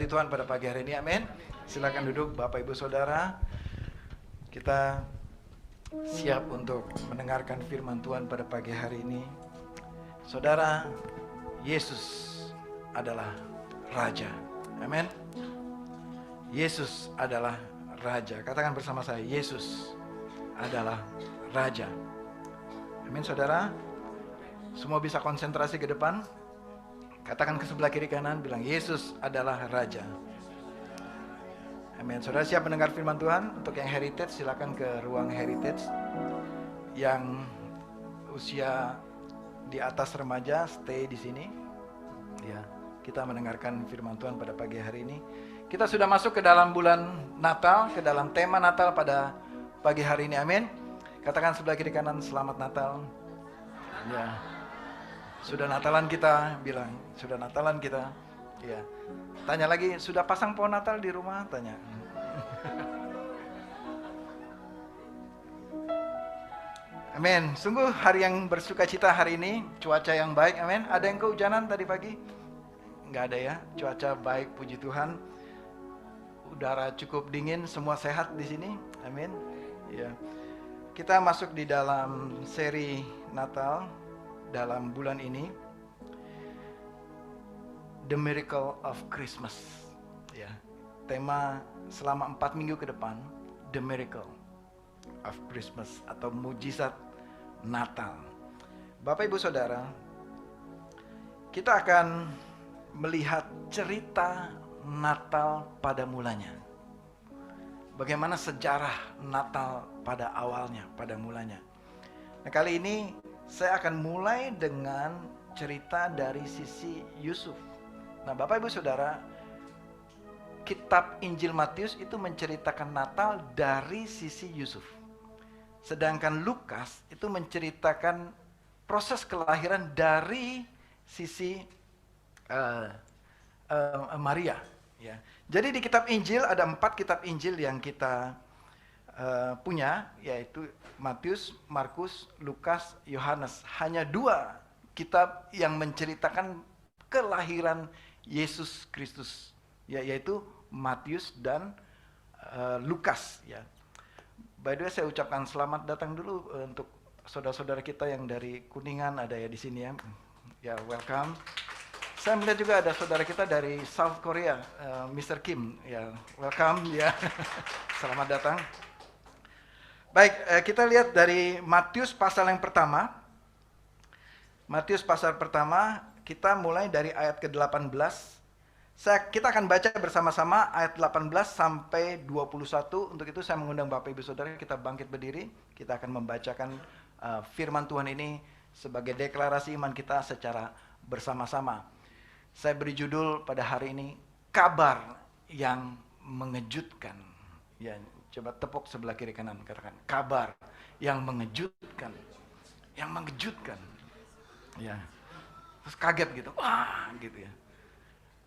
puji Tuhan pada pagi hari ini, amin. Silakan duduk Bapak Ibu Saudara. Kita siap untuk mendengarkan firman Tuhan pada pagi hari ini. Saudara, Yesus adalah Raja, amin. Yesus adalah Raja. Katakan bersama saya, Yesus adalah Raja. Amin saudara. Semua bisa konsentrasi ke depan. Katakan ke sebelah kiri kanan, bilang Yesus adalah Raja. Amin. Saudara siap mendengar firman Tuhan? Untuk yang heritage silakan ke ruang heritage. Yang usia di atas remaja stay di sini. Ya, kita mendengarkan firman Tuhan pada pagi hari ini. Kita sudah masuk ke dalam bulan Natal, ke dalam tema Natal pada pagi hari ini. Amin. Katakan sebelah kiri kanan, selamat Natal. Ya. Sudah Natalan kita, bilang sudah Natalan kita. Ya. Tanya lagi, sudah pasang pohon Natal di rumah? Tanya. Amin. Sungguh hari yang bersuka cita hari ini, cuaca yang baik. Amin. Ada yang kehujanan tadi pagi? Enggak ada ya. Cuaca baik, puji Tuhan. Udara cukup dingin, semua sehat di sini. Amin. Ya. Kita masuk di dalam seri Natal dalam bulan ini, The Miracle of Christmas. Ya. Tema selama 4 minggu ke depan, The Miracle of Christmas atau mujizat Natal. Bapak Ibu Saudara, kita akan melihat cerita Natal pada mulanya. Bagaimana sejarah Natal pada awalnya, pada mulanya. Nah, kali ini saya akan mulai dengan cerita dari sisi Yusuf. Nah, Bapak Ibu Saudara, kitab Injil Matius itu menceritakan Natal dari sisi Yusuf. Sedangkan Lukas itu menceritakan proses kelahiran dari sisi Maria. Ya. Jadi di kitab Injil ada 4 kitab Injil yang kita punya, yaitu Matius, Markus, Lukas, Yohanes. Hanya 2 kitab yang menceritakan kelahiran Yesus Kristus, yaitu Matius dan Lukas. Ya. By the way, saya ucapkan selamat datang dulu untuk saudara-saudara kita yang dari Kuningan, ada ya di sini ya. Ya, welcome. Saya melihat juga ada saudara kita dari South Korea, Mr. Kim. Ya, welcome ya. Selamat datang. Baik, kita lihat dari Matius pasal yang pertama. Matius pasal pertama, kita mulai dari ayat ke-18. Kita akan baca bersama-sama ayat 18 sampai 21. Untuk itu saya mengundang Bapak Ibu Saudara, kita bangkit berdiri. Kita akan membacakan firman Tuhan ini sebagai deklarasi iman kita secara bersama-sama. Saya beri judul pada hari ini, kabar yang mengejutkan. Ya, coba tepuk sebelah kiri kanan, katakan kabar yang mengejutkan. Yang mengejutkan. Ya. Terus kaget gitu. Wah, gitu ya.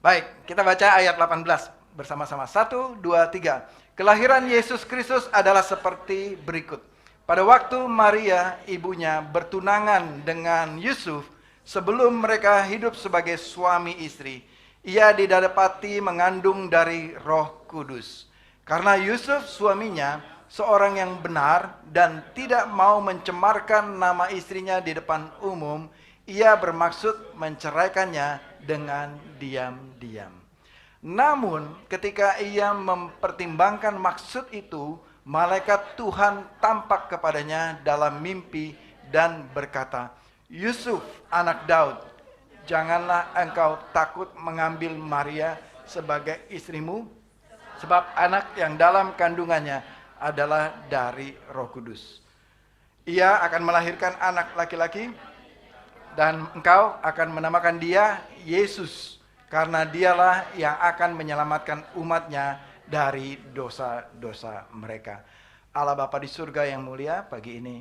Baik, kita baca ayat 18 bersama-sama. 1, 2, 3. Kelahiran Yesus Kristus adalah seperti berikut. Pada waktu Maria, ibunya, bertunangan dengan Yusuf, sebelum mereka hidup sebagai suami istri, ia didapati mengandung dari Roh Kudus. Karena Yusuf suaminya seorang yang benar dan tidak mau mencemarkan nama istrinya di depan umum, ia bermaksud menceraikannya dengan diam-diam. Namun ketika ia mempertimbangkan maksud itu, malaikat Tuhan tampak kepadanya dalam mimpi dan berkata, Yusuf, anak Daud, janganlah engkau takut mengambil Maria sebagai istrimu, sebab anak yang dalam kandungannya adalah dari Roh Kudus. Ia akan melahirkan anak laki-laki, dan engkau akan menamakan dia Yesus, karena dialah yang akan menyelamatkan umatnya dari dosa-dosa mereka. Allah Bapa di surga yang mulia, pagi ini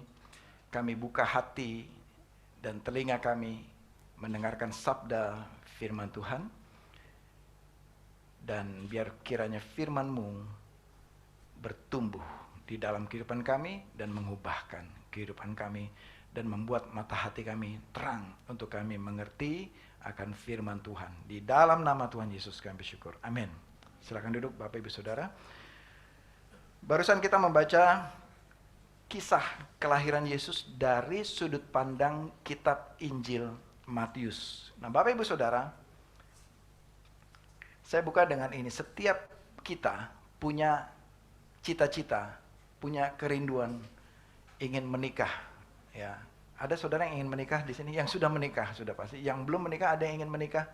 kami buka hati dan telinga kami mendengarkan sabda firman Tuhan. Dan biar kiranya firman-Mu bertumbuh di dalam kehidupan kami dan mengubahkan kehidupan kami dan membuat mata hati kami terang untuk kami mengerti akan firman Tuhan. Di dalam nama Tuhan Yesus kami bersyukur. Amin. Silakan duduk Bapak Ibu Saudara. Barusan kita membaca kisah kelahiran Yesus dari sudut pandang kitab Injil Matius. Nah, Bapak Ibu Saudara, saya buka dengan ini. Setiap kita punya cita-cita, punya kerinduan ingin menikah. Ya, ada saudara yang ingin menikah di sini, yang sudah menikah sudah pasti. Yang belum menikah ada yang ingin menikah,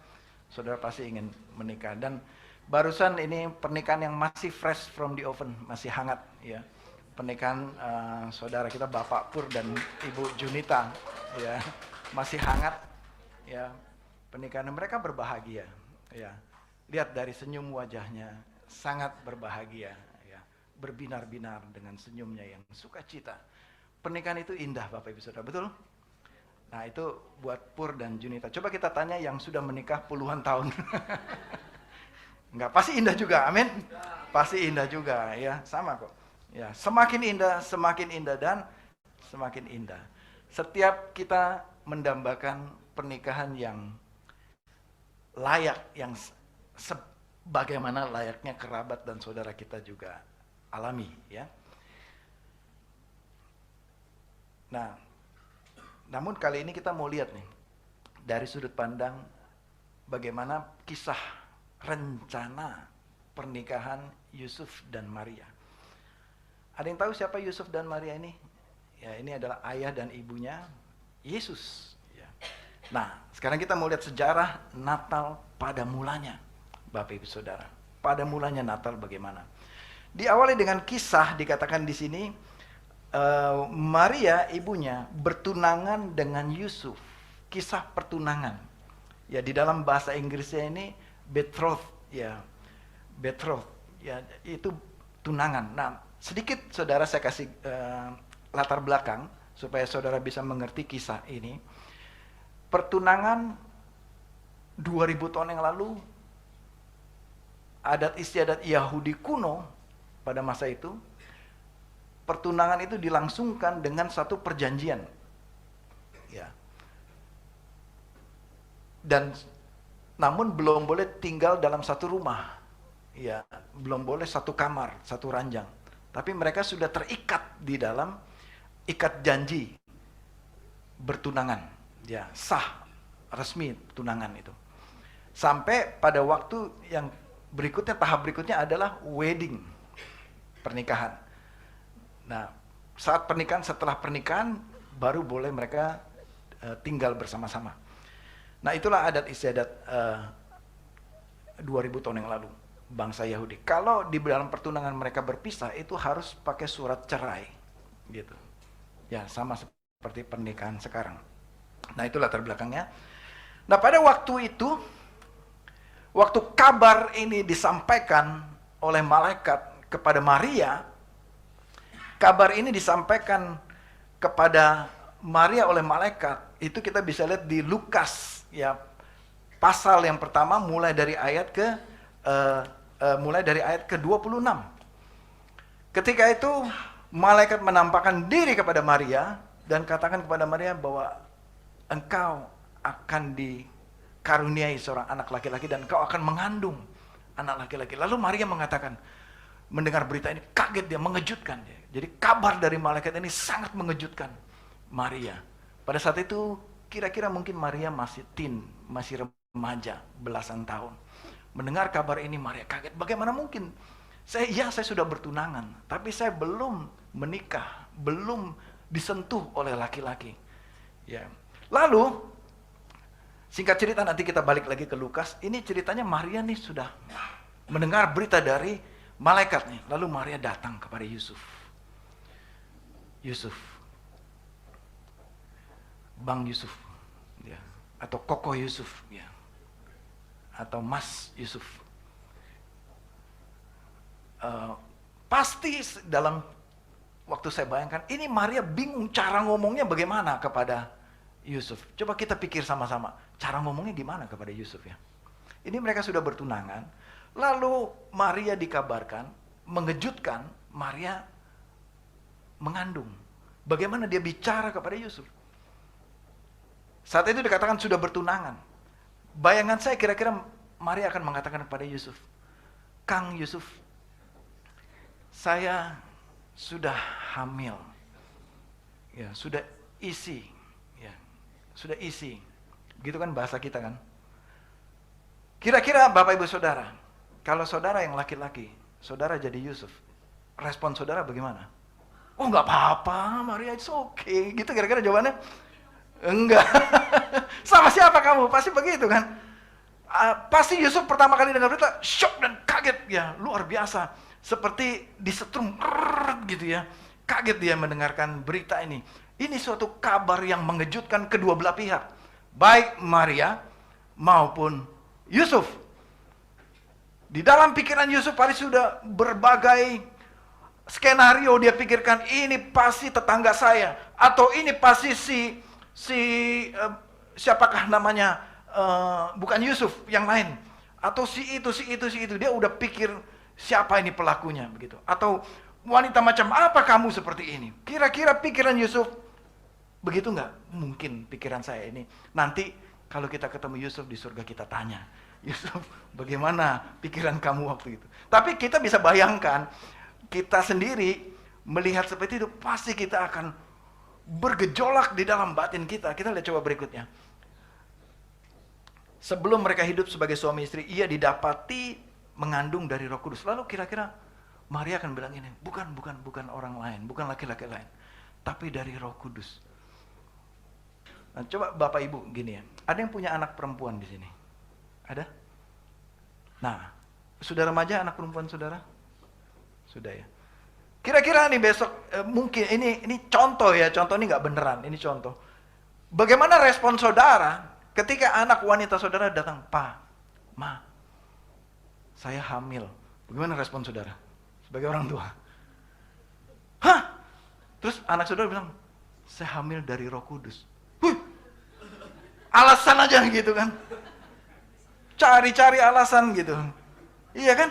saudara pasti ingin menikah. Dan barusan ini pernikahan yang masih fresh from the oven, masih hangat. Ya, pernikahan saudara kita Bapak Pur dan Ibu Junita, ya, masih hangat. Ya, pernikahan mereka berbahagia. Ya, lihat dari senyum wajahnya, sangat berbahagia. Berbinar-binar dengan senyumnya yang sukacita. Pernikahan itu indah Bapak Ibu Saudara, betul? Nah, itu buat Pur dan Junita. Coba kita tanya yang sudah menikah puluhan tahun. Enggak, pasti indah juga, amin? Pasti indah juga, ya, sama kok. Ya, semakin indah dan semakin indah. Setiap kita mendambakan pernikahan yang layak, yang sebagaimana layaknya kerabat dan saudara kita juga alami, ya. Nah, namun kali ini kita mau lihat nih dari sudut pandang bagaimana kisah rencana pernikahan Yusuf dan Maria. Ada yang tahu siapa Yusuf dan Maria ini? Ya, ini adalah ayah dan ibunya Yesus. Ya. Nah, sekarang kita mau lihat sejarah Natal pada mulanya, Bapak Ibu Saudara. Pada mulanya Natal bagaimana? Diawali dengan kisah dikatakan di sini Maria ibunya bertunangan dengan Yusuf. Kisah pertunangan. Ya, di dalam bahasa Inggrisnya ini betroth, ya. Betroth, ya, itu tunangan. Nah, sedikit saudara saya kasih latar belakang supaya saudara bisa mengerti kisah ini. Pertunangan 2000 tahun yang lalu, adat istiadat Yahudi kuno pada masa itu, pertunangan itu dilangsungkan dengan satu perjanjian. Ya. Dan namun belum boleh tinggal dalam satu rumah. Ya, belum boleh satu kamar, satu ranjang. Tapi mereka sudah terikat di dalam ikat janji bertunangan. Ya, sah, resmi tunangan itu. Sampai pada waktu yang berikutnya, tahap berikutnya adalah wedding. Pernikahan. Nah, saat pernikahan, setelah pernikahan baru boleh mereka tinggal bersama-sama. Nah, itulah adat istiadat 2000 tahun yang lalu bangsa Yahudi. Kalau di dalam pertunangan mereka berpisah itu harus pakai surat cerai, gitu. Ya, sama seperti pernikahan sekarang. Nah, itu latar belakangnya. Nah, pada waktu itu, waktu kabar ini disampaikan oleh malaikat kepada Maria, kabar ini disampaikan kepada Maria oleh malaikat, itu kita bisa lihat di Lukas, ya, pasal yang pertama mulai dari ayat ke 26. Ketika itu malaikat menampakkan diri kepada Maria dan katakan kepada Maria bahwa engkau akan dikaruniai seorang anak laki-laki dan engkau akan mengandung anak laki-laki. Lalu Maria mengatakan, mendengar berita ini kaget dia, mengejutkan dia. Jadi kabar dari malaikat ini sangat mengejutkan Maria. Pada saat itu kira-kira mungkin Maria masih masih remaja, belasan tahun. Mendengar kabar ini Maria kaget. Bagaimana mungkin? Saya sudah bertunangan, tapi saya belum menikah, belum disentuh oleh laki-laki. Ya. Lalu singkat cerita, nanti kita balik lagi ke Lukas. Ini ceritanya Maria nih sudah mendengar berita dari malaikat nih. Lalu Maria datang kepada Yusuf. Bang Yusuf, ya, atau Koko Yusuf, ya, atau Mas Yusuf. Pasti dalam waktu saya bayangkan, ini Maria bingung cara ngomongnya bagaimana kepada Yusuf. Coba kita pikir sama-sama, cara ngomongnya gimana kepada Yusuf, ya. Ini mereka sudah bertunangan, lalu Maria dikabarkan, mengejutkan, Maria mengandung. Bagaimana dia bicara kepada Yusuf? Saat itu dikatakan sudah bertunangan. Bayangan saya kira-kira Maria akan mengatakan kepada Yusuf, Kang Yusuf, saya sudah hamil. Ya, sudah isi. Ya, sudah isi. Begitu kan bahasa kita kan. Kira-kira Bapak Ibu Saudara, kalau saudara yang laki-laki, saudara jadi Yusuf, respon saudara bagaimana? Oh nggak apa-apa, Maria it's okay. Gitu kira-kira jawabannya? Enggak. Sama siapa kamu? Pasti begitu kan? Pasti Yusuf pertama kali dengar berita, shock dan kaget ya, luar biasa. Seperti disetrum, gitu ya. Kaget dia mendengarkan berita ini. Ini suatu kabar yang mengejutkan kedua belah pihak. Baik Maria maupun Yusuf. Di dalam pikiran Yusuf pasti sudah berbagai skenario dia pikirkan, ini pasti tetangga saya, atau ini pasti siapakah namanya, bukan Yusuf, yang lain, atau si itu, dia udah pikir siapa ini pelakunya begitu, atau wanita macam apa kamu seperti ini. Kira-kira pikiran Yusuf begitu nggak? Mungkin pikiran saya ini. Nanti kalau kita ketemu Yusuf di surga kita tanya, Yusuf bagaimana pikiran kamu waktu itu? Tapi kita bisa bayangkan, kita sendiri melihat seperti itu, pasti kita akan bergejolak di dalam batin kita. Kita lihat coba berikutnya. Sebelum mereka hidup sebagai suami istri, ia didapati mengandung dari Roh Kudus. Lalu kira-kira Maria akan bilang ini, bukan orang lain, bukan laki-laki lain, tapi dari Roh Kudus. Nah, coba Bapak Ibu gini ya, ada yang punya anak perempuan di sini? Ada? Nah, sudah remaja anak perempuan saudara? Sudah ya. Kira-kira nih besok mungkin ini contoh ya, contoh ini nggak beneran, ini contoh. Bagaimana respon saudara ketika anak wanita saudara datang, "Pa, Ma, saya hamil." Bagaimana respon saudara sebagai orang tua? Hah? Terus anak saudara bilang, "Saya hamil dari Roh Kudus." Alasan aja gitu kan. Cari-cari alasan gitu. Iya kan?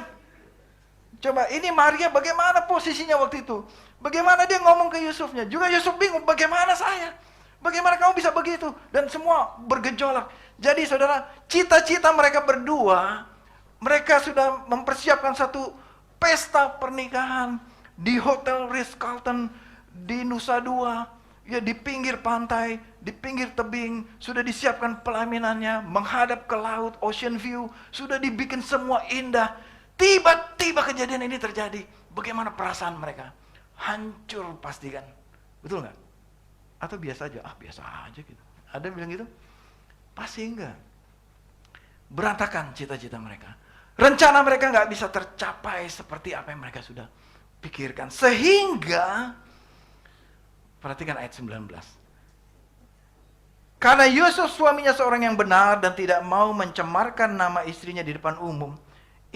Coba ini Maria bagaimana posisinya waktu itu? Bagaimana dia ngomong ke Yusufnya? Juga Yusuf bingung, bagaimana saya? Bagaimana kamu bisa begitu? Dan semua bergejolak. Jadi saudara, cita-cita mereka berdua, mereka sudah mempersiapkan satu pesta pernikahan di Hotel Ritz-Carlton di Nusa Dua, ya di pinggir pantai, di pinggir tebing, sudah disiapkan pelaminannya, menghadap ke laut, ocean view, sudah dibikin semua indah. Tiba-tiba kejadian ini terjadi. Bagaimana perasaan mereka? Hancur pasti kan? Betul nggak? Atau biasa aja? Biasa aja gitu. Ada bilang gitu? Pasti enggak. Berantakan cita-cita mereka. Rencana mereka nggak bisa tercapai seperti apa yang mereka sudah pikirkan. Sehingga, perhatikan ayat 19. Karena Yusuf suaminya seorang yang benar dan tidak mau mencemarkan nama istrinya di depan umum,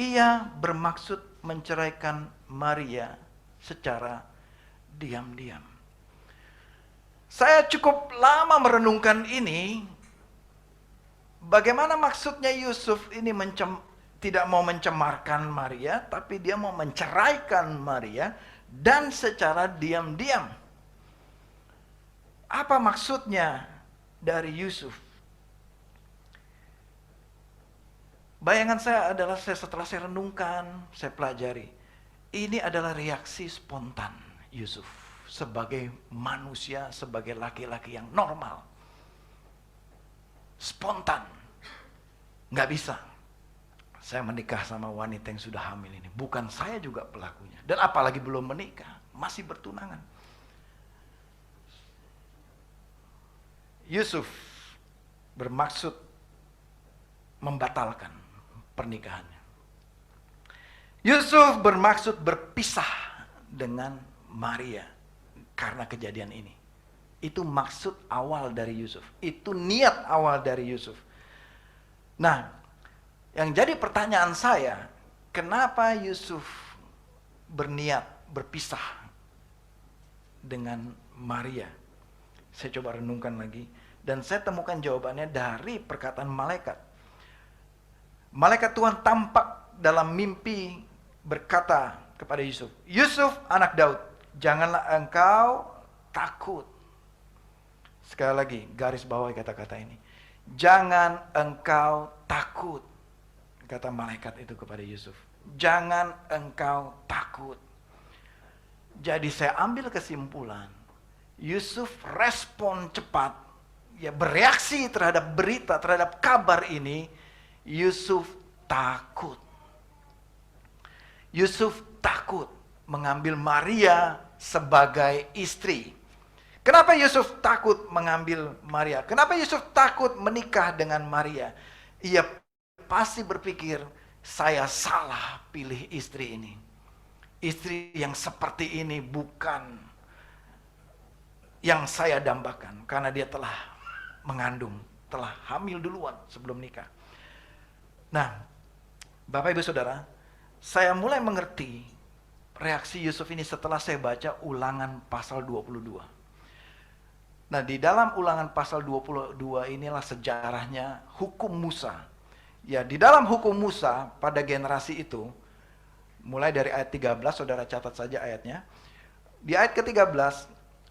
ia bermaksud menceraikan Maria secara diam-diam. Saya cukup lama merenungkan ini. Bagaimana maksudnya Yusuf ini tidak mau mencemarkan Maria, tapi dia mau menceraikan Maria dan secara diam-diam. Apa maksudnya dari Yusuf? Bayangan saya adalah setelah saya renungkan, saya pelajari. Ini adalah reaksi spontan Yusuf sebagai manusia, sebagai laki-laki yang normal. Spontan. Nggak bisa. Saya menikah sama wanita yang sudah hamil ini. Bukan saya juga pelakunya. Dan apalagi belum menikah, masih bertunangan. Yusuf bermaksud membatalkan pernikahannya. Yusuf bermaksud berpisah dengan Maria karena kejadian ini. Itu maksud awal dari Yusuf. Itu niat awal dari Yusuf. Nah, yang jadi pertanyaan saya, kenapa Yusuf berniat berpisah dengan Maria? Saya coba renungkan lagi. Dan saya temukan jawabannya dari perkataan malaikat. Malaikat Tuhan tampak dalam mimpi berkata kepada Yusuf, "Yusuf anak Daud, janganlah engkau takut." Sekali lagi, garis bawahi kata-kata ini. Jangan engkau takut, kata malaikat itu kepada Yusuf. jangan engkau takut. Jadi saya ambil kesimpulan, Yusuf respon cepat, ya bereaksi terhadap berita, terhadap kabar ini. Yusuf takut. Yusuf takut mengambil Maria sebagai istri. Kenapa Yusuf takut mengambil Maria? Kenapa Yusuf takut menikah dengan Maria? Ia pasti berpikir, saya salah pilih istri ini. Istri yang seperti ini bukan yang saya dambakan, karena dia telah mengandung, telah hamil duluan sebelum nikah. Nah, Bapak Ibu Saudara, saya mulai mengerti reaksi Yusuf ini setelah saya baca Ulangan pasal 22. Nah, di dalam Ulangan pasal 22 inilah sejarahnya hukum Musa. Ya, di dalam hukum Musa pada generasi itu, mulai dari ayat 13, saudara catat saja ayatnya. Di ayat ke-13,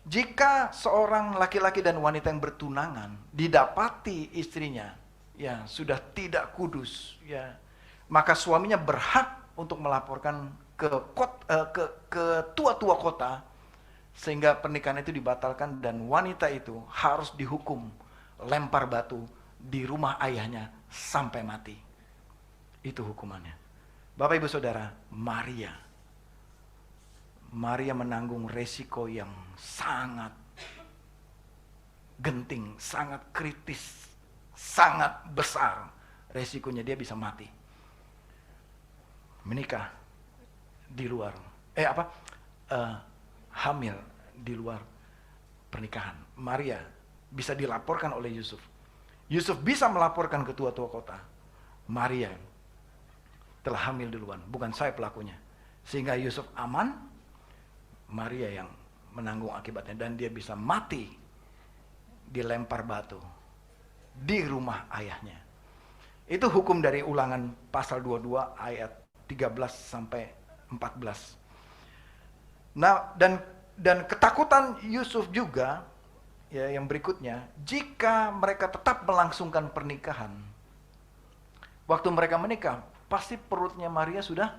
jika seorang laki-laki dan wanita yang bertunangan didapati istrinya ya sudah tidak kudus, ya, maka suaminya berhak untuk melaporkan ke tua-tua kota, sehingga pernikahan itu dibatalkan dan wanita itu harus dihukum lempar batu di rumah ayahnya sampai mati. Itu hukumannya. Bapak Ibu Saudara, Maria menanggung resiko yang sangat genting, sangat kritis, sangat besar. Resikonya dia bisa mati. Menikah di luar, hamil di luar pernikahan. Maria bisa dilaporkan oleh Yusuf. Yusuf bisa melaporkan ke tua-tua kota. Maria telah hamil duluan, bukan saya pelakunya. Sehingga Yusuf aman, Maria yang menanggung akibatnya, dan dia bisa mati dilempar batu di rumah ayahnya. Itu hukum dari Ulangan pasal 22 ayat 13 sampai 14. Nah, dan ketakutan Yusuf juga ya yang berikutnya, jika mereka tetap melangsungkan pernikahan, waktu mereka menikah pasti perutnya Maria sudah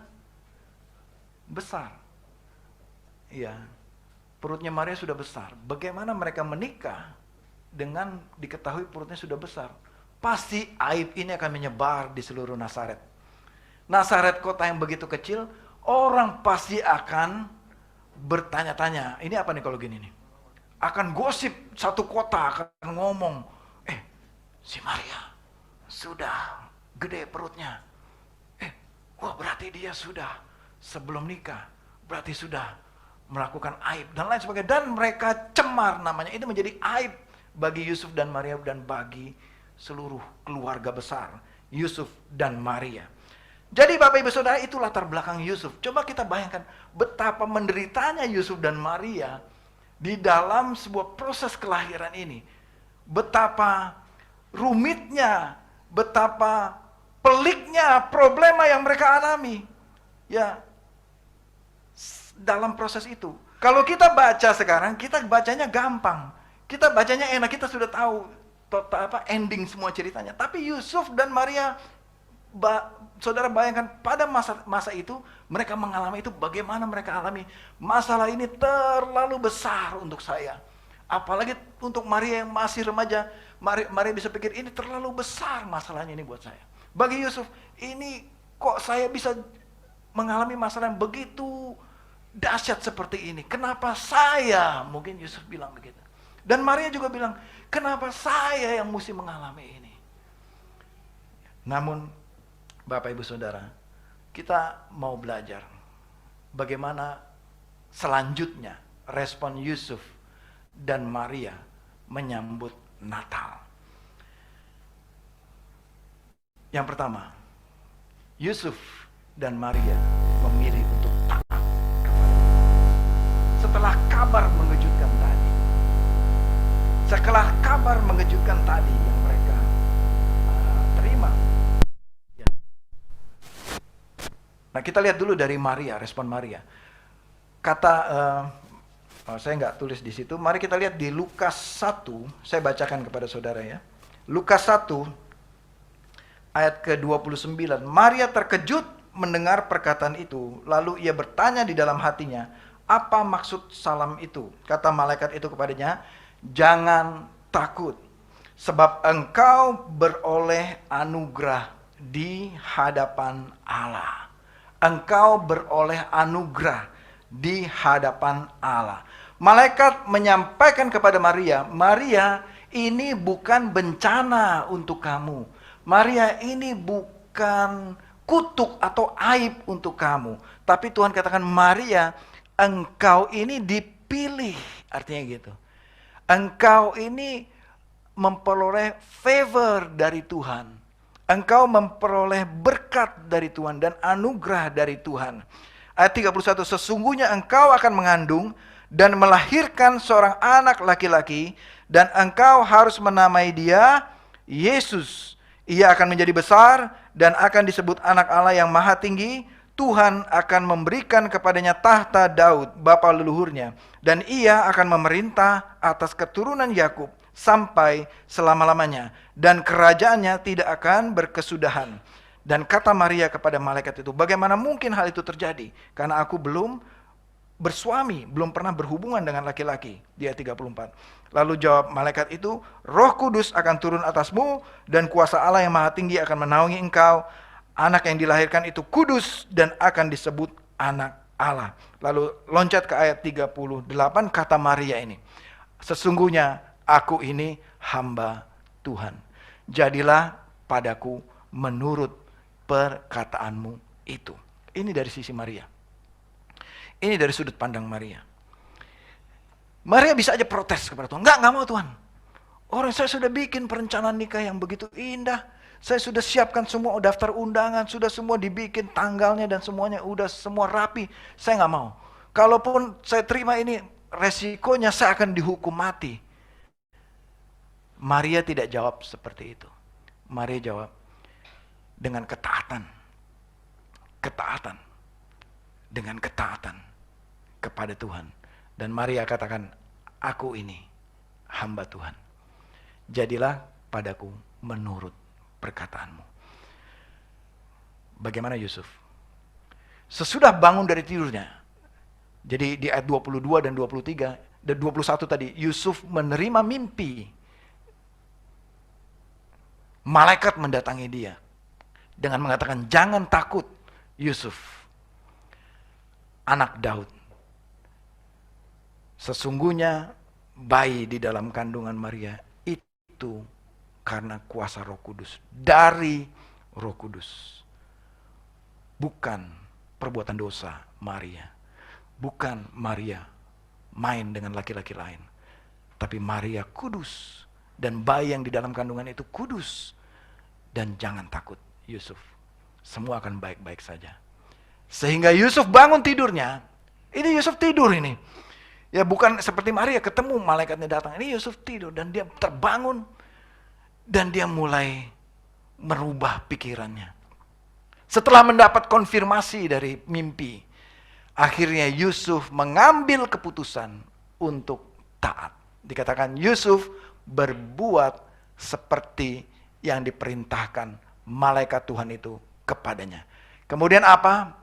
besar. Iya, perutnya Maria sudah besar. Bagaimana mereka menikah dengan diketahui perutnya sudah besar? Pasti aib ini akan menyebar di seluruh Nazaret. Nazaret kota yang begitu kecil, orang pasti akan bertanya-tanya, ini apa nih kalau gini nih? Akan gosip, satu kota akan ngomong, si Maria sudah gede perutnya. Wah, berarti dia sudah sebelum nikah, berarti sudah melakukan aib dan lain sebagainya, dan mereka cemar namanya. Itu menjadi aib bagi Yusuf dan Maria dan bagi seluruh keluarga besar Yusuf dan Maria. Jadi Bapak Ibu Saudara, itu latar belakang Yusuf. Coba kita bayangkan betapa menderitanya Yusuf dan Maria di dalam sebuah proses kelahiran ini. Betapa rumitnya, betapa peliknya problema yang mereka alami. Ya, dalam proses itu. Kalau kita baca sekarang, kita bacanya gampang. Kita bacanya enak, kita sudah tahu ending semua ceritanya. Tapi Yusuf dan Maria, saudara bayangkan pada masa itu, mereka mengalami itu. Bagaimana mereka alami masalah ini terlalu besar untuk saya. Apalagi untuk Maria yang masih remaja. Maria bisa pikir, ini terlalu besar masalahnya ini buat saya. Bagi Yusuf, ini kok saya bisa mengalami masalah yang begitu dahsyat seperti ini. Kenapa saya? Mungkin Yusuf bilang begitu. Dan Maria juga bilang, kenapa saya yang mesti mengalami ini? Namun, Bapak Ibu Saudara, kita mau belajar bagaimana selanjutnya respon Yusuf dan Maria menyambut Natal. Yang pertama, Yusuf dan Maria memilih untuk taat kepada setelah kabar mengejutkan tadi. Setelah kabar mengejutkan tadi yang mereka terima. Ya. Nah, kita lihat dulu dari Maria, respon Maria. Kata, saya nggak tulis di situ. Mari kita lihat di Lukas 1. Saya bacakan kepada saudara ya. Lukas 1 ayat ke-29. Maria terkejut mendengar perkataan itu, lalu ia bertanya di dalam hatinya, apa maksud salam itu? Kata malaikat itu kepadanya, jangan takut, sebab engkau beroleh anugerah di hadapan Allah. Engkau beroleh anugerah di hadapan Allah. Malaikat menyampaikan kepada Maria, Maria, ini bukan bencana untuk kamu. Maria, ini bukan kutuk atau aib untuk kamu. Tapi Tuhan katakan, Maria, engkau ini dipilih. Artinya gitu. Engkau ini memperoleh favor dari Tuhan. Engkau memperoleh berkat dari Tuhan dan anugerah dari Tuhan. Ayat 31, sesungguhnya engkau akan mengandung dan melahirkan seorang anak laki-laki, dan engkau harus menamai dia Yesus. Ia akan menjadi besar dan akan disebut anak Allah yang maha tinggi. Tuhan akan memberikan kepadanya tahta Daud, bapa leluhurnya, dan ia akan memerintah atas keturunan Yakub sampai selama-lamanya, dan kerajaannya tidak akan berkesudahan. Dan kata Maria kepada malaikat itu, bagaimana mungkin hal itu terjadi? Karena aku belum bersuami, belum pernah berhubungan dengan laki-laki. Di ayat 34. Lalu jawab malaikat itu, Roh Kudus akan turun atasmu, dan kuasa Allah yang maha tinggi akan menaungi engkau. Anak yang dilahirkan itu kudus dan akan disebut anak Allah. Lalu loncat ke ayat 38, kata Maria ini, sesungguhnya aku ini hamba Tuhan. Jadilah padaku menurut perkataanmu itu. Ini dari sisi Maria. Ini dari sudut pandang Maria. Maria bisa aja protes kepada Tuhan. Enggak mau Tuhan. Orang saya sudah bikin perencanaan nikah yang begitu indah. Saya sudah siapkan semua daftar undangan. Sudah semua dibikin tanggalnya dan semuanya udah semua rapi. Saya nggak mau. Kalaupun saya terima ini, resikonya saya akan dihukum mati. Maria tidak jawab seperti itu. Maria jawab dengan ketaatan. Ketaatan. Dengan ketaatan kepada Tuhan. Dan Maria katakan, aku ini hamba Tuhan. Jadilah padaku menurut perkataanmu. Bagaimana Yusuf? Sesudah bangun dari tidurnya. Jadi di ayat 22 dan 23 dan 21 tadi, Yusuf menerima mimpi. Malaikat mendatangi dia dengan mengatakan, jangan takut Yusuf, anak Daud. Sesungguhnya bayi di dalam kandungan Maria itu karena kuasa Roh Kudus, dari Roh Kudus. Bukan perbuatan dosa Maria. Bukan Maria main dengan laki-laki lain. Tapi Maria kudus. Dan bayi yang di dalam kandungan itu kudus. Dan jangan takut Yusuf. Semua akan baik-baik saja. Sehingga Yusuf bangun tidurnya. Ini Yusuf tidur ini. Ya bukan seperti Maria ketemu malaikatnya datang. Ini Yusuf tidur dan dia terbangun. Dan dia mulai merubah pikirannya. Setelah mendapat konfirmasi dari mimpi, akhirnya Yusuf mengambil keputusan untuk taat. Dikatakan Yusuf berbuat seperti yang diperintahkan malaikat Tuhan itu kepadanya. Kemudian apa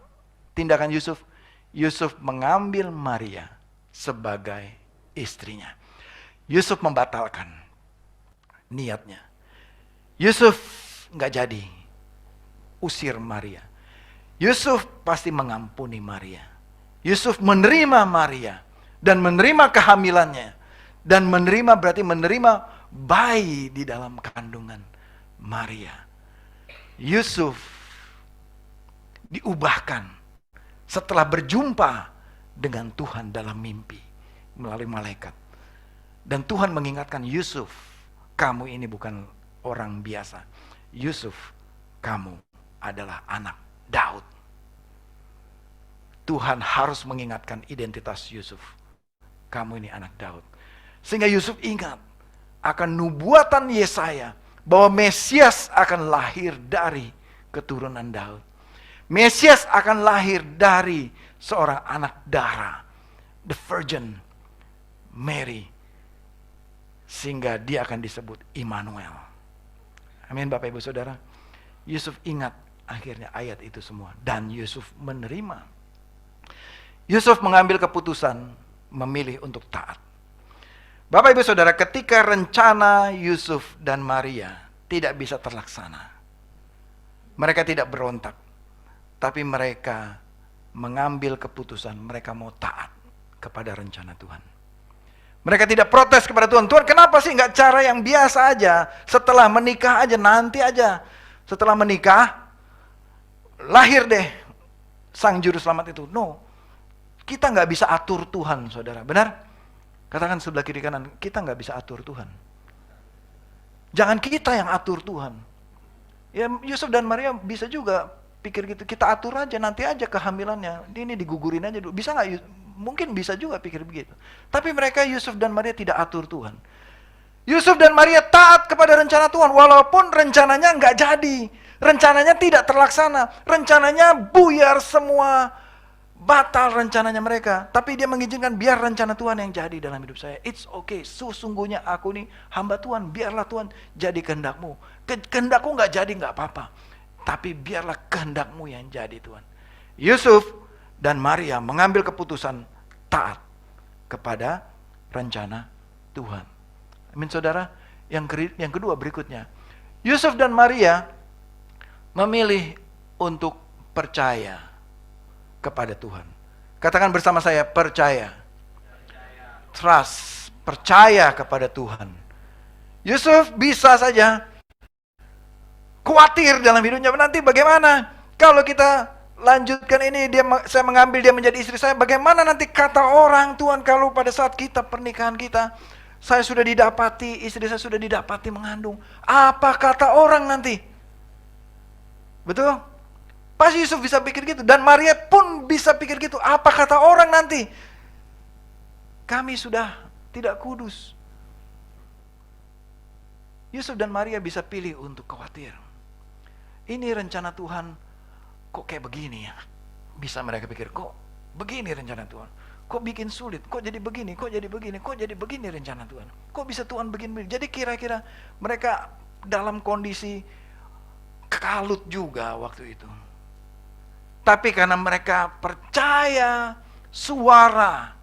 tindakan Yusuf? Yusuf mengambil Maria sebagai istrinya. Yusuf membatalkan niatnya. Yusuf nggak jadi usir Maria. Yusuf pasti mengampuni Maria. Yusuf menerima Maria dan menerima kehamilannya, dan menerima berarti menerima bayi di dalam kandungan Maria. Yusuf diubahkan setelah berjumpa dengan Tuhan dalam mimpi melalui malaikat. Dan Tuhan mengingatkan Yusuf, kamu ini bukan orang biasa. Yusuf, kamu adalah anak Daud. Tuhan harus mengingatkan identitas Yusuf. Kamu ini anak Daud. Sehingga Yusuf ingat akan nubuatan Yesaya bahwa Mesias akan lahir dari keturunan Daud. Mesias akan lahir dari seorang anak darah, the Virgin Mary, sehingga dia akan disebut Immanuel. Amin Bapak Ibu Saudara. Yusuf ingat akhirnya ayat itu semua. Dan Yusuf menerima. Yusuf mengambil keputusan memilih untuk taat. Bapak Ibu Saudara, ketika rencana Yusuf dan Maria tidak bisa terlaksana, mereka tidak berontak, tapi mereka mengambil keputusan, mereka mau taat kepada rencana Tuhan. Mereka tidak protes kepada Tuhan. Tuhan, kenapa sih nggak cara yang biasa aja, setelah menikah aja, nanti aja. Setelah menikah, lahir deh sang juru selamat itu. No, kita nggak bisa atur Tuhan, saudara. Benar? Katakan sebelah kiri kanan, kita nggak bisa atur Tuhan. Jangan kita yang atur Tuhan. Ya, Yusuf dan Maria bisa juga pikir gitu, kita atur aja, nanti aja kehamilannya, ini digugurin aja dulu. Bisa nggak? Mungkin bisa juga pikir begitu. Tapi mereka, Yusuf dan Maria, tidak atur Tuhan. Yusuf dan Maria taat kepada rencana Tuhan, walaupun rencananya nggak jadi. Rencananya tidak terlaksana. Rencananya buyar semua. Batal rencananya mereka. Tapi dia mengizinkan biar rencana Tuhan yang jadi dalam hidup saya. It's okay. Sesungguhnya aku nih hamba Tuhan. Biarlah Tuhan jadi kehendakmu. Kehendakku nggak jadi nggak apa-apa. Tapi biarlah kehendakmu yang jadi Tuhan. Yusuf dan Maria mengambil keputusan taat kepada rencana Tuhan. Amin saudara. Yang kedua berikutnya. Yusuf dan Maria memilih untuk percaya kepada Tuhan. Katakan bersama saya, percaya. Trust, percaya kepada Tuhan. Yusuf bisa saja khawatir dalam hidupnya, nanti bagaimana kalau kita lanjutkan ini, saya mengambil dia menjadi istri saya, bagaimana nanti kata orang Tuhan kalau pada saat kita pernikahan kita, saya sudah didapati, istri saya sudah didapati mengandung, apa kata orang nanti? Betul? Pasti Yusuf bisa pikir gitu. Dan Maria pun bisa pikir gitu. Apa kata orang nanti? Kami sudah tidak kudus. Yusuf dan Maria bisa pilih untuk khawatir. Ini rencana Tuhan kok kayak begini ya? Bisa mereka pikir, kok begini rencana Tuhan? Kok bikin sulit? Kok jadi begini? Kok jadi begini? Kok jadi begini rencana Tuhan? Kok bisa Tuhan begini? Jadi kira-kira mereka dalam kondisi kalut juga waktu itu. Tapi karena mereka percaya suara,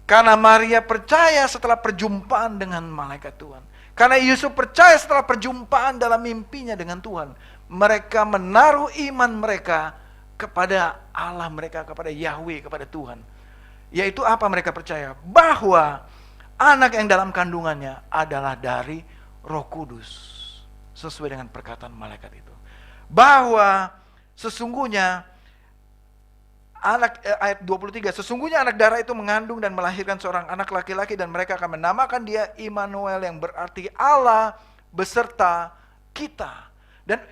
karena Maria percaya setelah perjumpaan dengan malaikat Tuhan, karena Yusuf percaya setelah perjumpaan dalam mimpinya dengan Tuhan, mereka menaruh iman mereka kepada Allah mereka, kepada Yahweh, kepada Tuhan. Yaitu apa mereka percaya? Bahwa anak yang dalam kandungannya adalah dari Roh Kudus, sesuai dengan perkataan malaikat itu. Bahwa sesungguhnya ayat 23, sesungguhnya anak darah itu mengandung dan melahirkan seorang anak laki-laki dan mereka akan menamakan dia Immanuel, yang berarti Allah beserta kita. Dan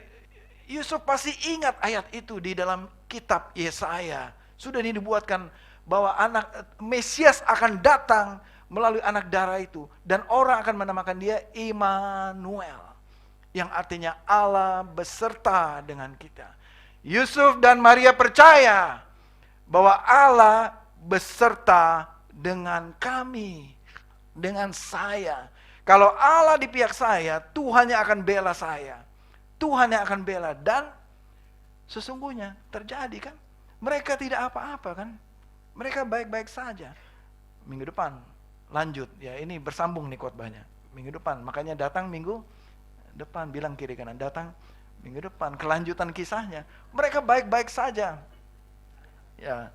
Yusuf pasti ingat ayat itu di dalam kitab Yesaya. Sudah dibuatkan bahwa anak Mesias akan datang melalui anak darah itu, dan orang akan menamakan dia Immanuel, yang artinya Allah beserta dengan kita. Yusuf dan Maria percaya bahwa Allah beserta dengan kami, dengan saya. Kalau Allah di pihak saya, Tuhan yang akan bela saya. Tuhan yang akan bela. Dan sesungguhnya terjadi kan. Mereka tidak apa-apa kan. Mereka baik-baik saja. Minggu depan lanjut. Ya, ini bersambung nih khotbahnya. Minggu depan. Makanya datang minggu depan. Bilang kiri kanan. Datang minggu depan. Kelanjutan kisahnya. Mereka baik-baik saja. Ya,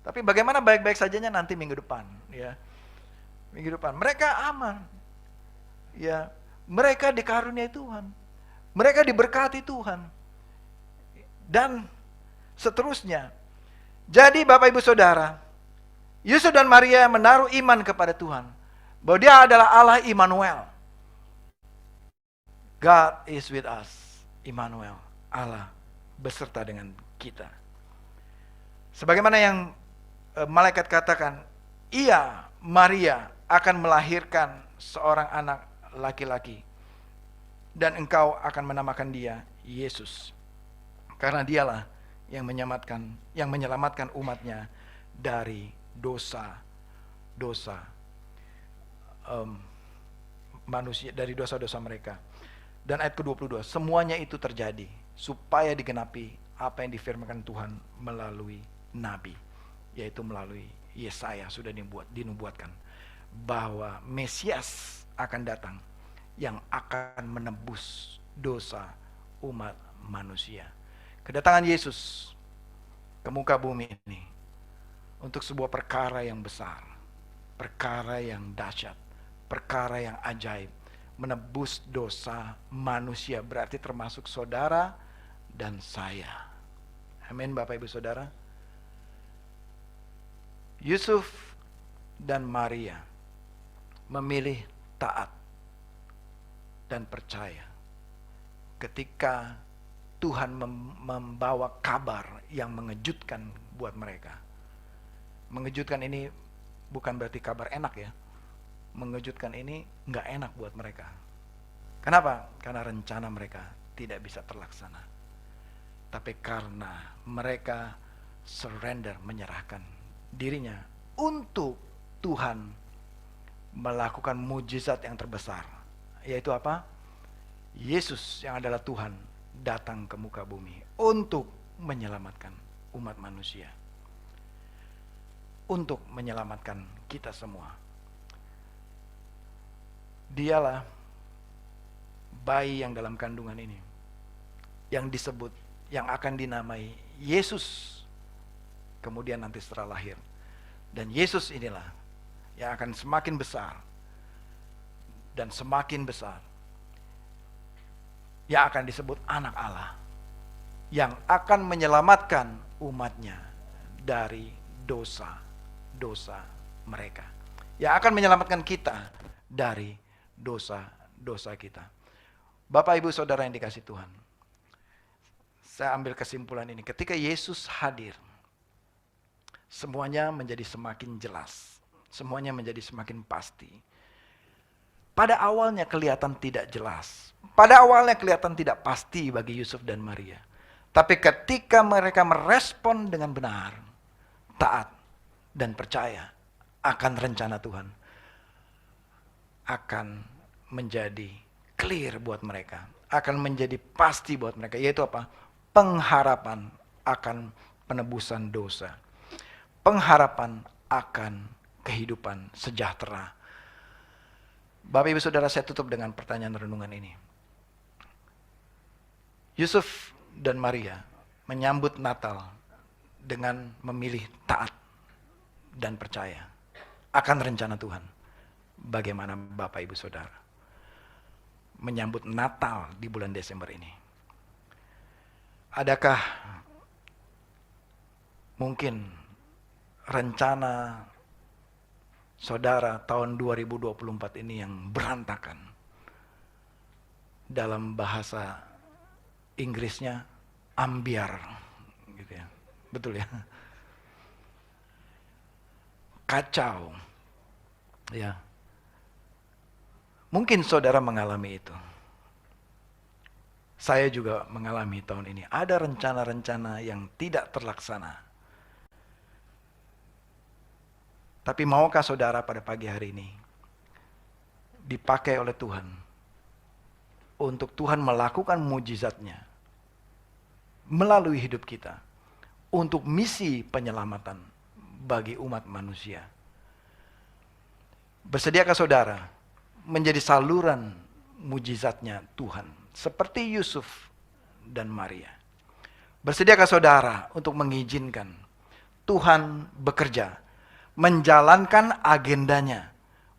tapi bagaimana baik-baik sajanya nanti minggu depan, ya. Minggu depan mereka aman. Ya, mereka dikaruniai Tuhan. Mereka diberkati Tuhan. Dan seterusnya. Jadi Bapak Ibu Saudara, Yusuf dan Maria menaruh iman kepada Tuhan bahwa Dia adalah Allah Immanuel. God is with us. Immanuel, Allah beserta dengan kita. Sebagaimana yang malaikat katakan, ia, Maria, akan melahirkan seorang anak laki-laki, dan engkau akan menamakan dia Yesus, karena dialah yang menyelamatkan umatnya dari dosa-dosa manusia, dari dosa-dosa mereka. Dan ayat ke-22, semuanya itu terjadi supaya digenapi apa yang difirmankan Tuhan melalui nabi, yaitu melalui Yesaya sudah dinubuatkan bahwa Mesias akan datang yang akan menebus dosa umat manusia. Kedatangan Yesus ke muka bumi ini untuk sebuah perkara yang besar, perkara yang dahsyat, perkara yang ajaib, menebus dosa manusia, berarti termasuk saudara dan saya. Amin, Bapak Ibu Saudara. Yusuf dan Maria memilih taat dan percaya ketika Tuhan membawa kabar yang mengejutkan buat mereka. Mengejutkan ini bukan berarti kabar enak ya. Mengejutkan ini nggak enak buat mereka. Kenapa? Karena rencana mereka tidak bisa terlaksana. Tapi karena mereka surrender, menyerahkan dirinya untuk Tuhan melakukan mujizat yang terbesar. Yaitu apa? Yesus yang adalah Tuhan datang ke muka bumi untuk menyelamatkan umat manusia. Untuk menyelamatkan kita semua. Dialah bayi yang dalam kandungan ini, yang disebut, yang akan dinamai Yesus kemudian nanti setelah lahir. Dan Yesus inilah yang akan semakin besar dan semakin besar, yang akan disebut anak Allah, yang akan menyelamatkan umatnya dari dosa-dosa mereka, yang akan menyelamatkan kita dari dosa-dosa kita. Bapak Ibu Saudara yang dikasih Tuhan, saya ambil kesimpulan ini. Ketika Yesus hadir, semuanya menjadi semakin jelas, semuanya menjadi semakin pasti. Pada awalnya kelihatan tidak jelas, pada awalnya kelihatan tidak pasti bagi Yusuf dan Maria. Tapi ketika mereka merespon dengan benar, taat dan percaya akan rencana Tuhan, akan menjadi clear buat mereka, akan menjadi pasti buat mereka, yaitu apa? Pengharapan akan penebusan dosa, pengharapan akan kehidupan sejahtera. Bapak Ibu Saudara, saya tutup dengan pertanyaan renungan ini. Yusuf dan Maria menyambut Natal dengan memilih taat dan percaya akan rencana Tuhan. Bagaimana Bapak Ibu Saudara menyambut Natal di bulan Desember ini? Adakah mungkin rencana saudara tahun 2024 ini yang berantakan? Dalam bahasa Inggrisnya ambiar, gitu ya. Betul ya? Kacau. Ya. Mungkin saudara mengalami itu. Saya juga mengalami tahun ini. Ada rencana-rencana yang tidak terlaksana. Tapi maukah saudara pada pagi hari ini dipakai oleh Tuhan untuk Tuhan melakukan mujizatnya melalui hidup kita untuk misi penyelamatan bagi umat manusia? Bersediakah saudara menjadi saluran mujizatnya Tuhan seperti Yusuf dan Maria? Bersediakah saudara untuk mengizinkan Tuhan bekerja, menjalankan agendanya,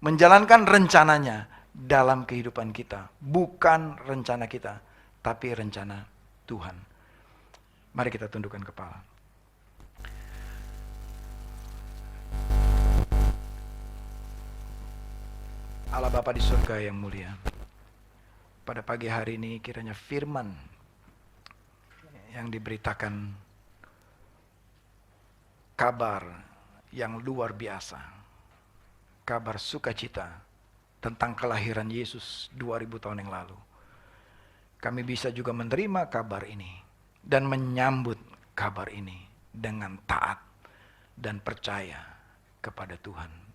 menjalankan rencananya dalam kehidupan kita? Bukan rencana kita, tapi rencana Tuhan. Mari kita tundukkan kepala. Allah Bapa di surga yang mulia, pada pagi hari ini kiranya firman yang diberitakan, kabar yang luar biasa, kabar sukacita tentang kelahiran Yesus 2000 tahun yang lalu. Kami bisa juga menerima kabar ini dan menyambut kabar ini dengan taat dan percaya kepada Tuhan.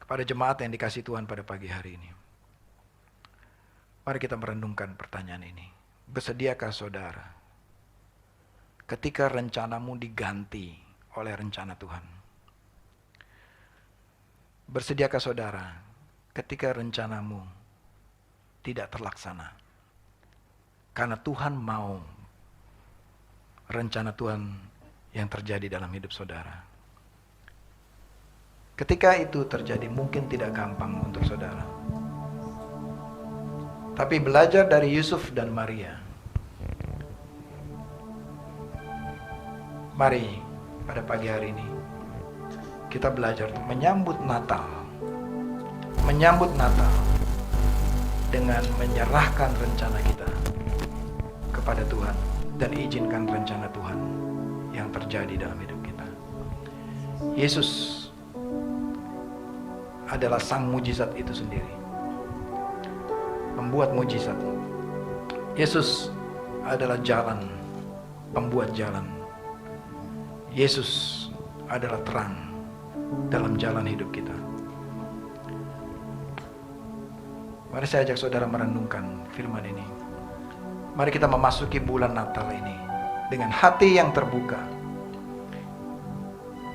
Kepada jemaat yang dikasih Tuhan pada pagi hari ini, Mari kita merenungkan pertanyaan ini. Bersediakah saudara ketika rencanamu diganti oleh rencana Tuhan? Bersediakah saudara ketika rencanamu tidak terlaksana? Karena Tuhan mau rencana Tuhan yang terjadi dalam hidup saudara. Ketika itu terjadi mungkin tidak gampang untuk saudara. Tapi belajar dari Yusuf dan Maria. Mari pada pagi hari ini kita belajar menyambut Natal. Menyambut Natal dengan menyerahkan rencana kita kepada Tuhan dan izinkan rencana Tuhan yang terjadi dalam hidup kita. Yesus adalah sang mujizat itu sendiri. Membuat mujizat. Yesus adalah jalan, pembuat jalan. Yesus adalah terang dalam jalan hidup kita. Mari saya ajak saudara merenungkan firman ini. Mari kita memasuki bulan Natal ini dengan hati yang terbuka.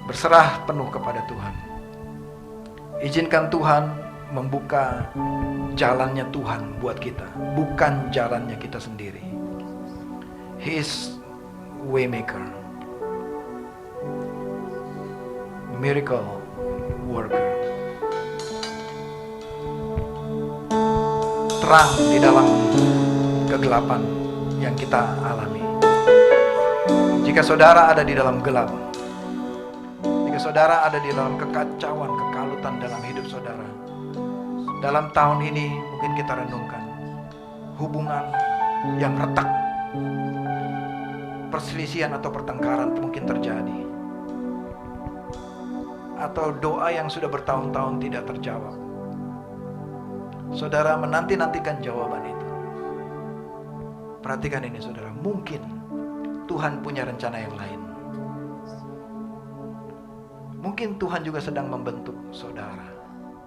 Berserah penuh kepada Tuhan. Izinkan Tuhan membuka jalannya Tuhan buat kita, bukan jalannya kita sendiri. He is waymaker, miracle worker, terang di dalam kegelapan yang kita alami. Jika saudara ada di dalam gelap, jika saudara ada di dalam kekacauan, kekalutan dalam hidup saudara, dalam tahun ini mungkin kita renungkan hubungan yang retak, perselisihan atau pertengkaran mungkin terjadi, atau doa yang sudah bertahun-tahun tidak terjawab. Saudara menanti-nantikan jawaban itu. Perhatikan ini saudara, mungkin Tuhan punya rencana yang lain. Mungkin Tuhan juga sedang membentuk saudara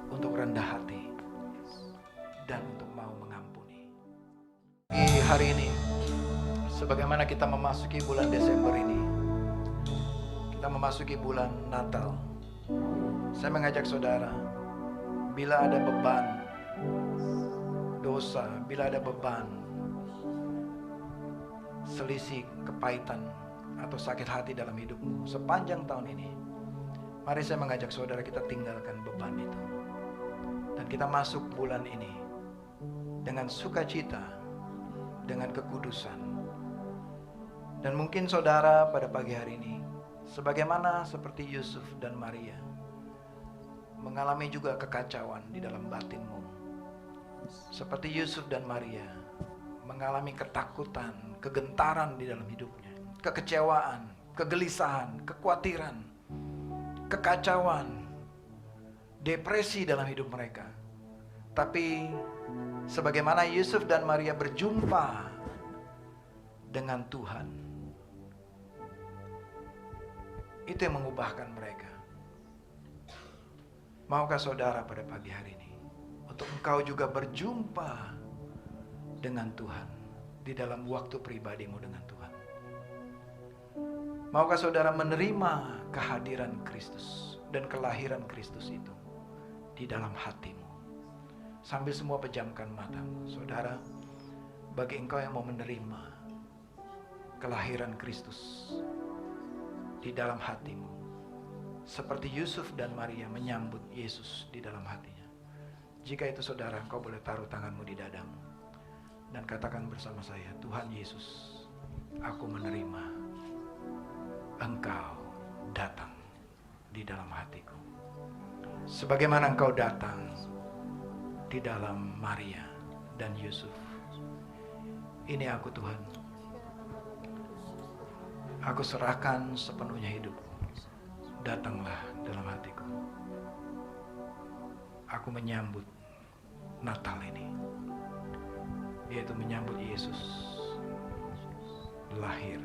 untuk rendah hati dan untuk mau mengampuni. Di hari ini, sebagaimana kita memasuki bulan Desember ini, kita memasuki bulan Natal. Saya mengajak saudara, bila ada beban dosa, bila ada beban selisih, kepahitan, atau sakit hati dalam hidupmu sepanjang tahun ini, mari saya mengajak saudara kita tinggalkan beban itu. Dan kita masuk bulan ini dengan sukacita, dengan kekudusan. Dan mungkin saudara pada pagi hari ini, sebagaimana seperti Yusuf dan Maria, mengalami juga kekacauan di dalam batinmu. Seperti Yusuf dan Maria, mengalami ketakutan, kegentaran di dalam hidupnya, kekecewaan, kegelisahan, kekhawatiran, kekacauan, depresi dalam hidup mereka. Tapi sebagaimana Yusuf dan Maria berjumpa dengan Tuhan, itu yang mengubahkan mereka. Maukah saudara pada pagi hari ini untuk engkau juga berjumpa dengan Tuhan di dalam waktu pribadimu dengan Tuhan? Maukah saudara menerima kehadiran Kristus dan kelahiran Kristus itu di dalam hatimu? Sambil semua pejamkan matamu, saudara, bagi engkau yang mau menerima kelahiran Kristus di dalam hatimu, seperti Yusuf dan Maria menyambut Yesus di dalam hatinya. Jika itu saudara, engkau boleh taruh tanganmu di dadamu dan katakan bersama saya, Tuhan Yesus, aku menerima Engkau datang di dalam hatiku. Sebagaimana Engkau datang di dalam Maria dan Yusuf. Ini aku Tuhan. Aku serahkan sepenuhnya hidupku. Datanglah dalam hatiku. Aku menyambut Natal ini, yaitu menyambut Yesus lahir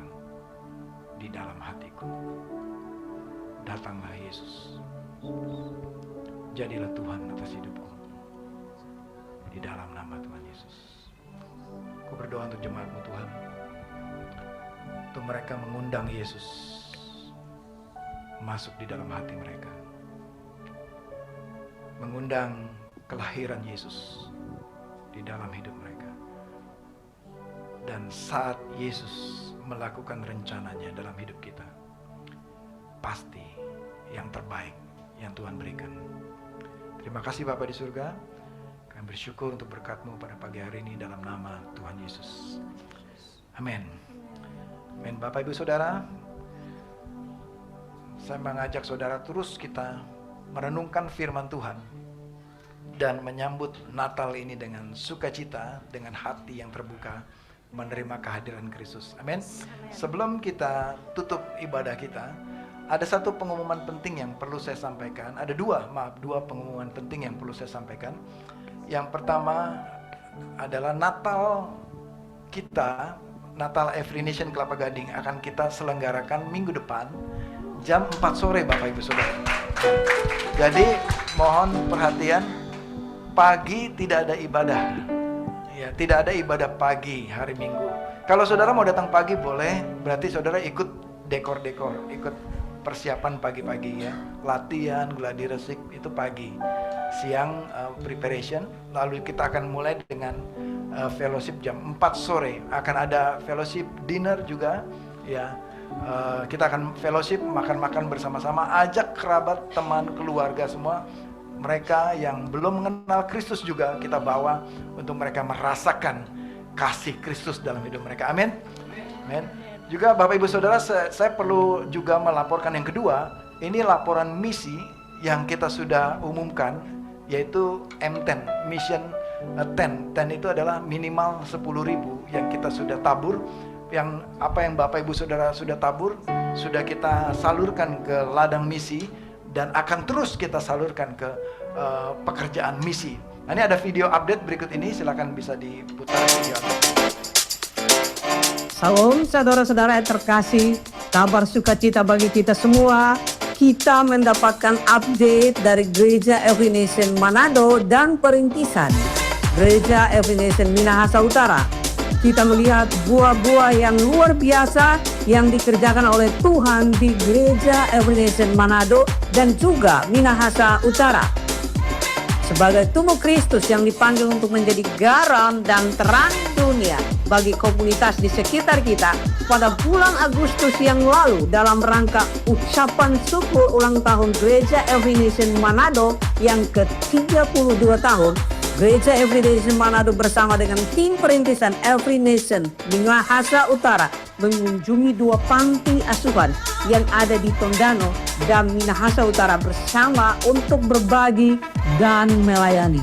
di dalam hatiku. Datanglah Yesus, jadilah Tuhan atas hidupku, di dalam nama Tuhan Yesus. Aku berdoa untuk jemaat-Mu Tuhan, untuk mereka mengundang Yesus masuk di dalam hati mereka, mengundang kelahiran Yesus di dalam hidup mereka. Dan saat Yesus melakukan rencananya dalam hidup kita, pasti yang terbaik yang Tuhan berikan. Terima kasih Bapa di surga. Kami bersyukur untuk berkat-Mu pada pagi hari ini dalam nama Tuhan Yesus. Amin. Amin. Bapak Ibu Saudara, saya mengajak saudara terus kita merenungkan firman Tuhan dan menyambut Natal ini dengan sukacita, dengan hati yang terbuka, menerima kehadiran Kristus. Amin. Sebelum kita tutup ibadah kita, ada satu pengumuman penting yang perlu saya sampaikan. Ada dua pengumuman penting yang perlu saya sampaikan. Yang pertama adalah Natal kita, Natal Every Nation Kelapa Gading akan kita selenggarakan minggu depan jam 4 sore Bapak Ibu Saudara. Jadi mohon perhatian, pagi tidak ada ibadah. Ya, tidak ada ibadah pagi hari Minggu. Kalau saudara mau datang pagi boleh, berarti saudara ikut dekor-dekor, ikut persiapan pagi-pagi ya. Latihan, gladi resik itu pagi. Siang preparation, lalu kita akan mulai dengan fellowship jam 4 sore. Akan ada fellowship dinner juga ya. Kita akan fellowship, makan-makan bersama-sama, ajak kerabat, teman, keluarga semua. Mereka yang belum mengenal Kristus juga kita bawa untuk mereka merasakan kasih Kristus dalam hidup mereka. Amin. Amin. Juga Bapak Ibu Saudara, saya perlu juga melaporkan yang kedua. Ini laporan misi yang kita sudah umumkan, yaitu M10, Mission 10. 10 itu adalah minimal 10.000 yang kita sudah tabur. Yang apa yang Bapak Ibu Saudara sudah tabur, sudah kita salurkan ke ladang misi dan akan terus kita salurkan ke pekerjaan misi. Nah, ini ada video update berikut ini, silakan bisa diputar video update. Salam saudara-saudara yang terkasih, kabar sukacita bagi kita semua. Kita mendapatkan update dari Gereja Every Nation Manado dan Perintisan Gereja Every Nation Minahasa Utara. Kita melihat buah-buah yang luar biasa yang dikerjakan oleh Tuhan di Gereja Every Nation Manado dan juga Minahasa Utara. Sebagai tubuh Kristus yang dipanggil untuk menjadi garam dan terang dunia bagi komunitas di sekitar kita, pada bulan Agustus yang lalu dalam rangka ucapan syukur ulang tahun Gereja Every Nation Manado yang ke-32 tahun, Gereja Every Nation Manado bersama dengan tim perintisan Every Nation Minahasa Utara mengunjungi 2 panti asuhan yang ada di Tondano dan Minahasa Utara bersama untuk berbagi dan melayani.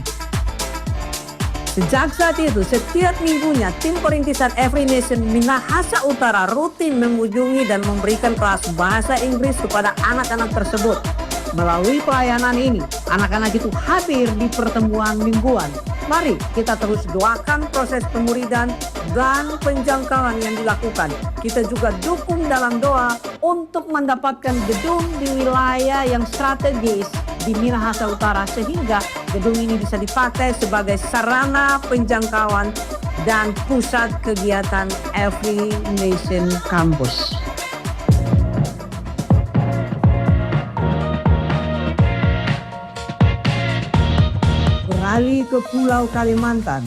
Sejak saat itu, setiap minggunya tim perintisan Every Nation Minahasa Utara rutin mengunjungi dan memberikan kelas bahasa Inggris kepada anak-anak tersebut. Melalui pelayanan ini, anak-anak itu hadir di pertemuan mingguan. Mari kita terus doakan proses pemuridan dan penjangkauan yang dilakukan. Kita juga dukung dalam doa untuk mendapatkan gedung di wilayah yang strategis di Minahasa Utara sehingga gedung ini bisa dipakai sebagai sarana penjangkauan dan pusat kegiatan Every Nation Campus. Beralih ke Pulau Kalimantan,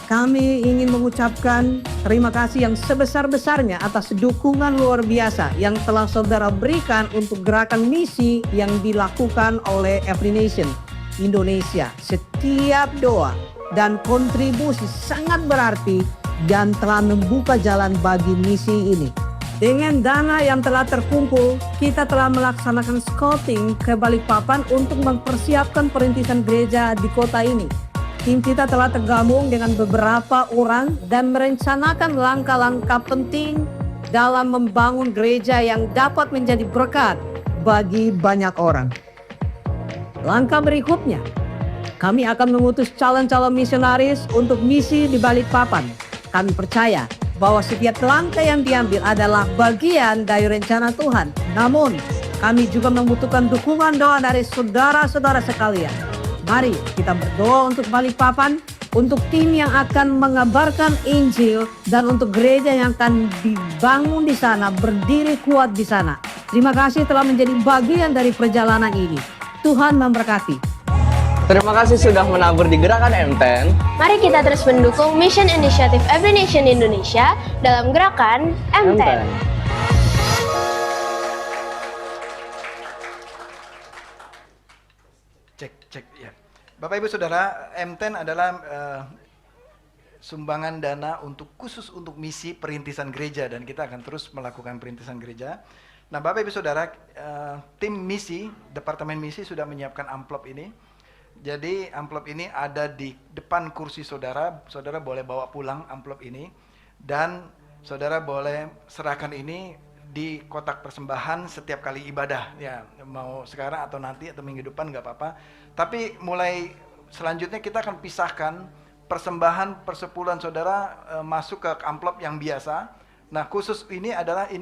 kami ingin mengucapkan terima kasih yang sebesar-besarnya atas dukungan luar biasa yang telah saudara berikan untuk gerakan misi yang dilakukan oleh Every Nation Indonesia. Setiap doa dan kontribusi sangat berarti dan telah membuka jalan bagi misi ini. Dengan dana yang telah terkumpul, kita telah melaksanakan scouting ke Balikpapan untuk mempersiapkan perintisan gereja di kota ini. Tim kita telah tergabung dengan beberapa orang dan merencanakan langkah-langkah penting dalam membangun gereja yang dapat menjadi berkat bagi banyak orang. Langkah berikutnya, kami akan mengutus calon-calon misionaris untuk misi di Balikpapan. Kami percaya bahwa setiap langkah yang diambil adalah bagian dari rencana Tuhan. Namun, kami juga membutuhkan dukungan doa dari saudara-saudara sekalian. Mari kita berdoa untuk Balikpapan untuk tim yang akan mengabarkan Injil, dan untuk gereja yang akan dibangun di sana, berdiri kuat di sana. Terima kasih telah menjadi bagian dari perjalanan ini. Tuhan memberkati. Terima kasih sudah menabur di Gerakan M10. Mari kita terus mendukung Mission Initiative Every Nation Indonesia dalam Gerakan M10. Cek ya. Bapak Ibu Saudara, M10 adalah sumbangan dana khusus untuk misi perintisan gereja, dan kita akan terus melakukan perintisan gereja. Nah, Bapak Ibu Saudara, tim misi, departemen misi sudah menyiapkan amplop ini. Jadi amplop ini ada di depan kursi saudara. Saudara boleh bawa pulang amplop ini, dan saudara boleh serahkan ini di kotak persembahan setiap kali ibadah. Ya, mau sekarang atau nanti atau minggu depan nggak apa-apa. Tapi mulai selanjutnya kita akan pisahkan persembahan persepuluhan saudara masuk ke amplop yang biasa. Nah, khusus ini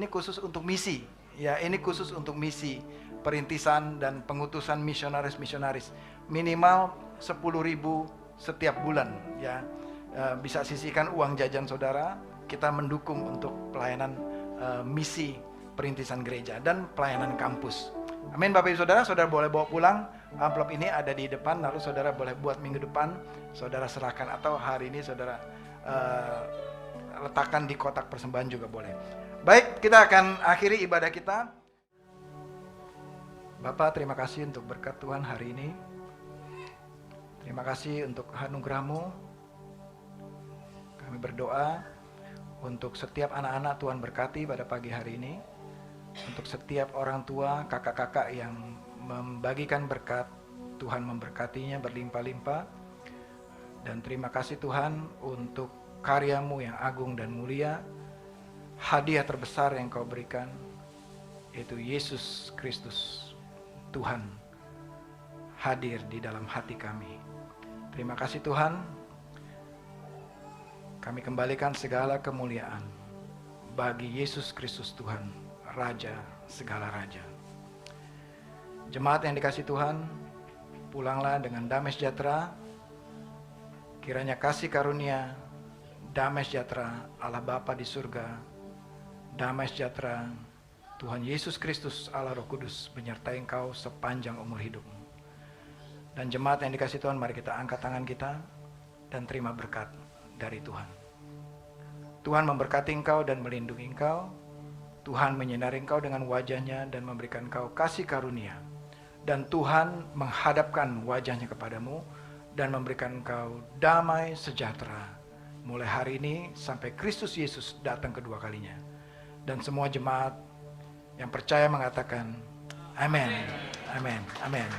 khusus untuk misi. Ya, ini khusus untuk misi perintisan dan pengutusan misionaris-misionaris. Minimal 10.000 setiap bulan, ya. Bisa sisihkan uang jajan saudara. Kita mendukung untuk pelayanan misi perintisan gereja dan pelayanan kampus. Amin. Bapak Ibu Saudara, saudara boleh bawa pulang. Amplop ini ada di depan, lalu saudara boleh buat minggu depan saudara serahkan, atau hari ini saudara letakkan di kotak persembahan juga boleh. Baik, kita akan akhiri ibadah kita. Bapak, terima kasih untuk berkat Tuhan hari ini. Terima kasih untuk anugerah-Mu. Kami berdoa untuk setiap anak-anak Tuhan berkati pada pagi hari ini. Untuk setiap orang tua, kakak-kakak yang membagikan berkat, Tuhan memberkatinya berlimpah-limpah. Dan terima kasih Tuhan untuk karya-Mu yang agung dan mulia. Hadiah terbesar yang Kau berikan, yaitu Yesus Kristus, Tuhan, hadir di dalam hati kami. Terima kasih Tuhan. Kami kembalikan segala kemuliaan bagi Yesus Kristus Tuhan, Raja segala Raja. Jemaat yang dikasihi Tuhan, pulanglah dengan damai sejahtera. Kiranya kasih karunia, damai sejahtera Allah Bapa di surga, damai sejahtera Tuhan Yesus Kristus Allah Roh Kudus menyertai engkau sepanjang umur hidupmu. Dan jemaat yang dikasihi Tuhan, mari kita angkat tangan kita dan terima berkat dari Tuhan. Tuhan memberkati engkau dan melindungi engkau. Tuhan menyinari engkau dengan wajahnya dan memberikan engkau kasih karunia. Dan Tuhan menghadapkan wajahnya kepadamu dan memberikan engkau damai sejahtera mulai hari ini sampai Kristus Yesus datang kedua kalinya. Dan semua jemaat yang percaya mengatakan amin, amin, amin.